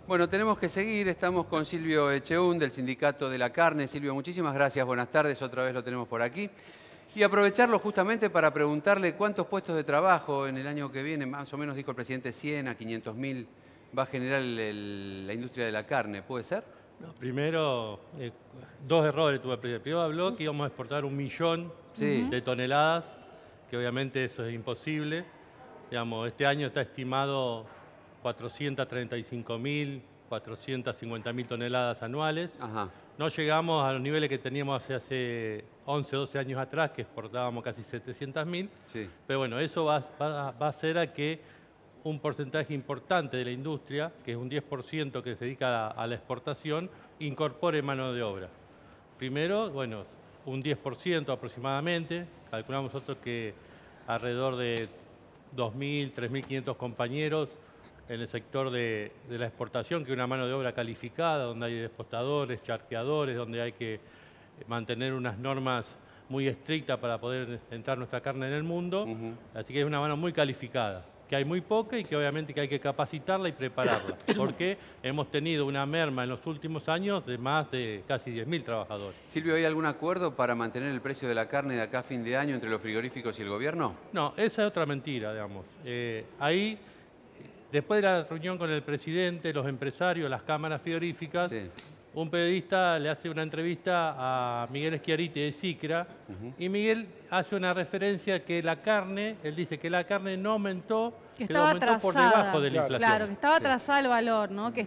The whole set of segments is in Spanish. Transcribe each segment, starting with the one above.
Bueno, tenemos que seguir, estamos con Silvio Echeún del Sindicato de la Carne. Silvio, muchísimas gracias, buenas tardes, otra vez lo tenemos por aquí. Y aprovecharlo justamente para preguntarle cuántos puestos de trabajo en el año que viene, más o menos dijo el presidente 100 a 500.000, va a generar la industria de la carne, ¿puede ser? No, primero, dos errores tuve. Primero habló que íbamos a exportar 1 millón Sí. de toneladas, que obviamente eso es imposible. Digamos, este año está estimado 435.000, 450.000 toneladas anuales. Ajá. No llegamos a los niveles que teníamos hace 11, 12 años atrás, que exportábamos casi 700.000. Sí. Pero bueno, eso va a hacer a que un porcentaje importante de la industria, que es un 10% que se dedica a la exportación, incorpore mano de obra. Primero, bueno, un 10% aproximadamente. Calculamos nosotros que alrededor de 2.000, 3.500 compañeros en el sector de la exportación, que es una mano de obra calificada, donde hay despostadores, charqueadores, donde hay que mantener unas normas muy estrictas para poder entrar nuestra carne en el mundo. Así que es una mano muy calificada, que hay muy poca y que obviamente que hay que capacitarla y prepararla, porque hemos tenido una merma en los últimos años de más de casi 10.000 trabajadores. Silvio, ¿hay algún acuerdo para mantener el precio de la carne de acá a fin de año entre los frigoríficos y el gobierno? No, esa es otra mentira, digamos. Ahí, después de la reunión con el presidente, los empresarios, las cámaras frigoríficas, sí, un periodista le hace una entrevista a Miguel Schiaretti de SICRA, y Miguel hace una referencia que la carne, él dice que la carne no aumentó, que aumentó atrasada, por debajo de la inflación. Claro, que estaba atrasado el valor, ¿no? Que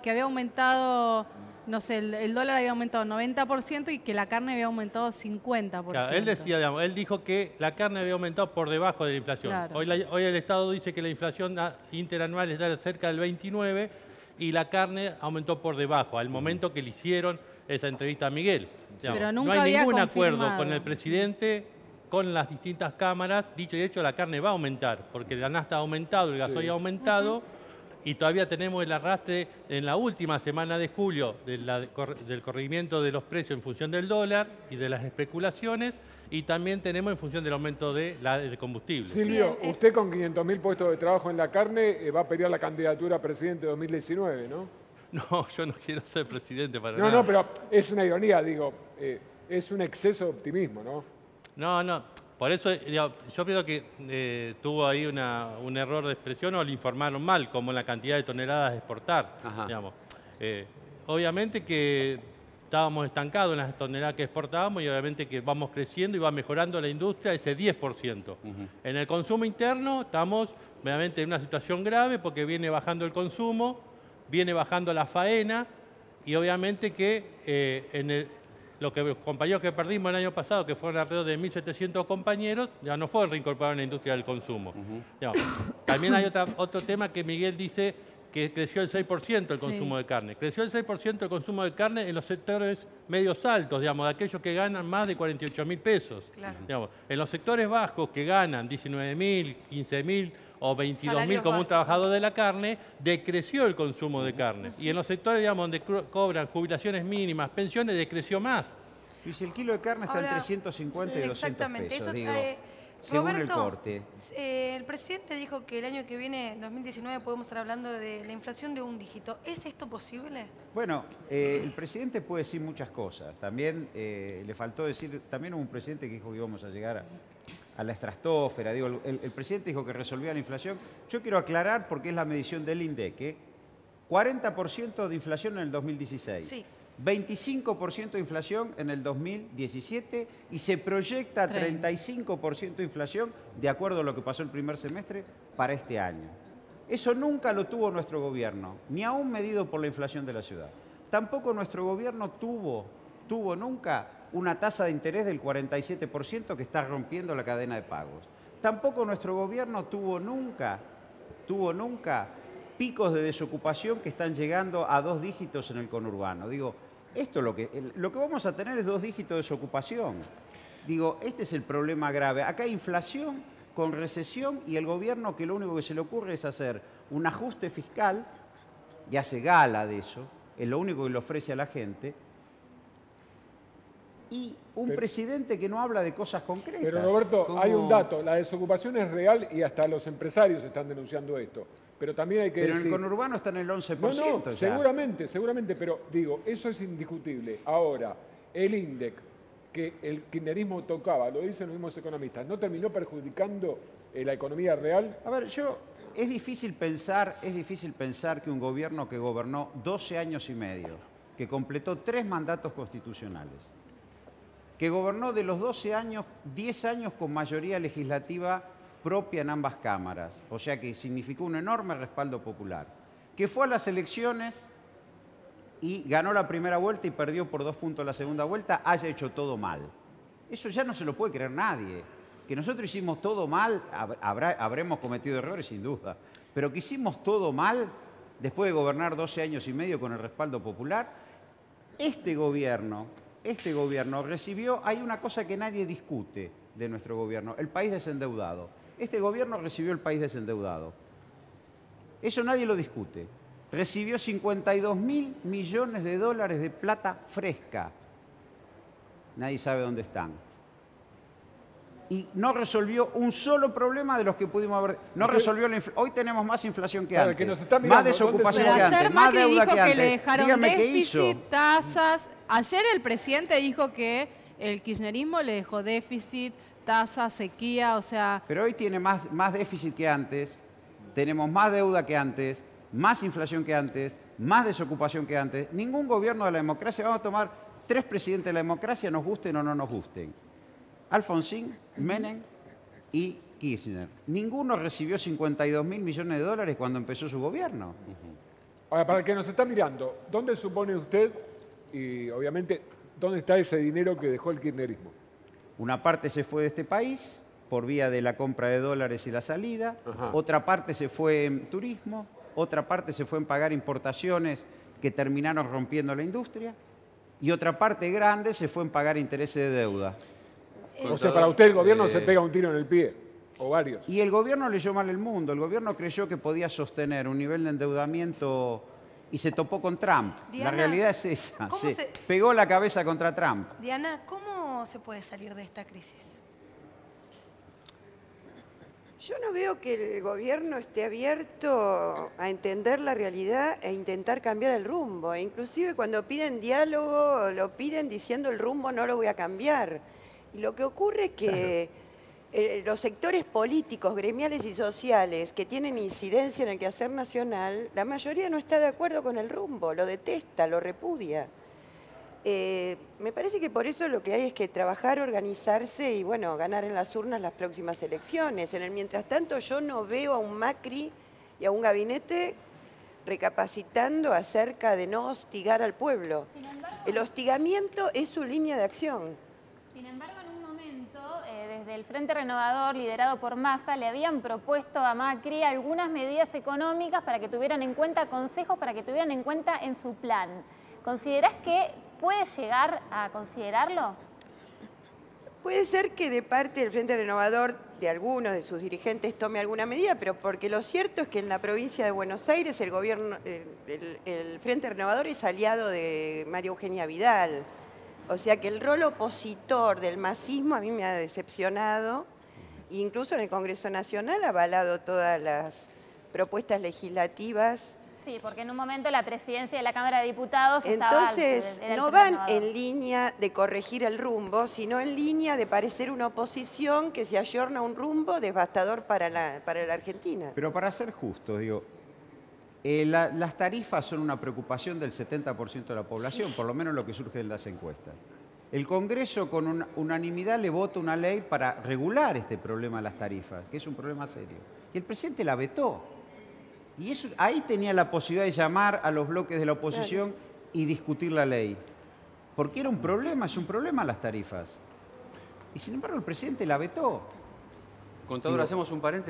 había aumentado, no sé, el dólar había aumentado 90% y que la carne había aumentado 50%. Claro, él decía, digamos, él dijo que la carne había aumentado por debajo de la inflación. Claro. Hoy el Estado dice que la inflación interanual está cerca del 29% y la carne aumentó por debajo, al momento que le hicieron esa entrevista a Miguel. Digamos, pero nunca no hay había ningún confirmado acuerdo con el presidente, con las distintas cámaras. Dicho y hecho, la carne va a aumentar, porque la nafta ha aumentado, el gasoil ha aumentado, y todavía tenemos el arrastre en la última semana de julio del corregimiento de los precios en función del dólar y de las especulaciones, y también tenemos en función del aumento del combustible. Silvio, usted con 500.000 puestos de trabajo en la carne va a pelear la candidatura a presidente de 2019, ¿no? No, yo no quiero ser presidente para nada. No, pero es una ironía, digo, es un exceso de optimismo, ¿no? No, por eso yo pienso que tuvo ahí un error de expresión o le informaron mal, como la cantidad de toneladas de exportar. Digamos. Obviamente que estábamos estancados en las toneladas que exportábamos y obviamente que vamos creciendo y va mejorando la industria ese 10%. En el consumo interno estamos obviamente en una situación grave porque viene bajando el consumo, viene bajando la faena y obviamente que los compañeros que perdimos el año pasado, que fueron alrededor de 1.700 compañeros, ya no fueron reincorporados en la industria del consumo. También hay otro tema que Miguel dice que creció el 6% el consumo de carne. Creció el 6% el consumo de carne en los sectores medios altos, digamos, de aquellos que ganan más de 48.000 pesos. Claro. Digamos, en los sectores bajos que ganan 19.000, 15.000 o 22.000 como un trabajador de la carne, decreció el consumo de carne. Y en los sectores, digamos, donde cobran jubilaciones mínimas, pensiones, decreció más. Y si el kilo de carne está en 350 y 200 pesos, digo, según Roberto, el corte. El presidente dijo que el año que viene, 2019, podemos estar hablando de la inflación de un dígito. ¿Es esto posible? Bueno, el presidente puede decir muchas cosas. También le faltó decir, también hubo un presidente que dijo que íbamos a llegar a la estratosfera. Digo, el presidente dijo que resolvía la inflación. Yo quiero aclarar porque es la medición del INDEC. 40% de inflación en el 2016. Sí. 25% de inflación en el 2017 y se proyecta 35% de inflación de acuerdo a lo que pasó el primer semestre para este año. Eso nunca lo tuvo nuestro gobierno, ni aún medido por la inflación de la ciudad. Tampoco nuestro gobierno tuvo nunca una tasa de interés del 47% que está rompiendo la cadena de pagos. Tampoco nuestro gobierno tuvo nunca picos de desocupación que están llegando a 2 dígitos en el conurbano. Digo, esto lo que vamos a tener es 2 dígitos de desocupación. Digo, este es el problema grave. Acá hay inflación con recesión y el gobierno que lo único que se le ocurre es hacer un ajuste fiscal y hace gala de eso, es lo único que le ofrece a la gente, y un presidente que no habla de cosas concretas. Pero Roberto, hay un dato, la desocupación es real y hasta los empresarios están denunciando esto. Pero también hay que Pero decir... en el conurbano está en el 11%. No, ya. seguramente, pero digo, eso es indiscutible. Ahora, el INDEC, que el kirchnerismo tocaba, lo dicen los mismos economistas, ¿no terminó perjudicando la economía real? A ver, es difícil pensar que un gobierno que gobernó 12 años y medio, que completó 3 mandatos constitucionales, que gobernó de los 12 años, 10 años con mayoría legislativa propia en ambas cámaras, o sea que significó un enorme respaldo popular, que fue a las elecciones y ganó la primera vuelta y perdió por 2 puntos la segunda vuelta, haya hecho todo mal. Eso ya no se lo puede creer nadie. Que nosotros hicimos todo mal, habremos cometido errores sin duda, pero que hicimos todo mal después de gobernar 12 años y medio con el respaldo popular, este gobierno recibió, hay una cosa que nadie discute de nuestro gobierno, el país desendeudado. Este gobierno recibió el país desendeudado. Eso nadie lo discute. Recibió 52.000 millones de dólares de plata fresca. Nadie sabe dónde están. Y no resolvió un solo problema de los que pudimos haber... No resolvió la inflación. Hoy tenemos más inflación que antes, que nos está mirando, más desocupación Pero que ayer antes, más Macri deuda dijo que antes. le dejaron Dígame qué hizo. déficit, tasas. Ayer el presidente dijo que el kirchnerismo le dejó déficit, tasas, sequía, o sea... Pero hoy tiene más déficit que antes, tenemos más deuda que antes, más inflación que antes, más desocupación que antes. Ningún gobierno de la democracia, vamos a tomar 3 presidentes de la democracia, nos gusten o no nos gusten. Alfonsín, Menem y Kirchner. Ninguno recibió 52.000 millones de dólares cuando empezó su gobierno. Ahora, para el que nos está mirando, ¿dónde supone usted, y obviamente, dónde está ese dinero que dejó el kirchnerismo? Una parte se fue de este país por vía de la compra de dólares y la salida, otra parte se fue en turismo, otra parte se fue en pagar importaciones que terminaron rompiendo la industria, y otra parte grande se fue en pagar intereses de deuda. O sea, para usted el gobierno se pega un tiro en el pie, o varios. Y el gobierno leyó mal el mundo. El gobierno creyó que podía sostener un nivel de endeudamiento y se topó con Trump. Diana, la realidad es esa. ¿cómo Se pegó la cabeza contra Trump. Diana, ¿cómo se puede salir de esta crisis? Yo no veo que el gobierno esté abierto a entender la realidad e intentar cambiar el rumbo. E inclusive cuando piden diálogo, lo piden diciendo el rumbo no lo voy a cambiar. Y lo que ocurre es que los sectores políticos, gremiales y sociales que tienen incidencia en el quehacer nacional, la mayoría no está de acuerdo con el rumbo, lo detesta, lo repudia. Me parece que por eso lo que hay es que trabajar, organizarse y, bueno, ganar en las urnas las próximas elecciones. En el mientras tanto, yo no veo a un Macri y a un gabinete recapacitando acerca de no hostigar al pueblo. El hostigamiento es su línea de acción. Sin embargo, en un momento, desde el Frente Renovador, liderado por Massa, le habían propuesto a Macri algunas medidas económicas para que tuvieran en cuenta, consejos para que tuvieran en cuenta en su plan. ¿Considerás que puede llegar a considerarlo? Puede ser que de parte del Frente Renovador, de algunos de sus dirigentes, tome alguna medida, pero porque lo cierto es que en la provincia de Buenos Aires el gobierno, el Frente Renovador es aliado de María Eugenia Vidal. O sea que el rol opositor del masismo a mí me ha decepcionado. Incluso en el Congreso Nacional ha avalado todas las propuestas legislativas. Sí, porque en un momento la presidencia de la Cámara de Diputados Entonces, no van en línea de corregir el rumbo, sino en línea de parecer una oposición que se ayorna a un rumbo devastador para la Argentina. Pero para ser justo, digo, las tarifas son una preocupación del 70% de la población, por lo menos lo que surge en las encuestas. El Congreso con unanimidad le vota una ley para regular este problema de las tarifas, que es un problema serio. Y el presidente la vetó. Y eso, ahí tenía la posibilidad de llamar a los bloques de la oposición y discutir la ley. Porque era un problema, es un problema las tarifas. Y sin embargo el presidente la vetó. Contador, hacemos un paréntesis.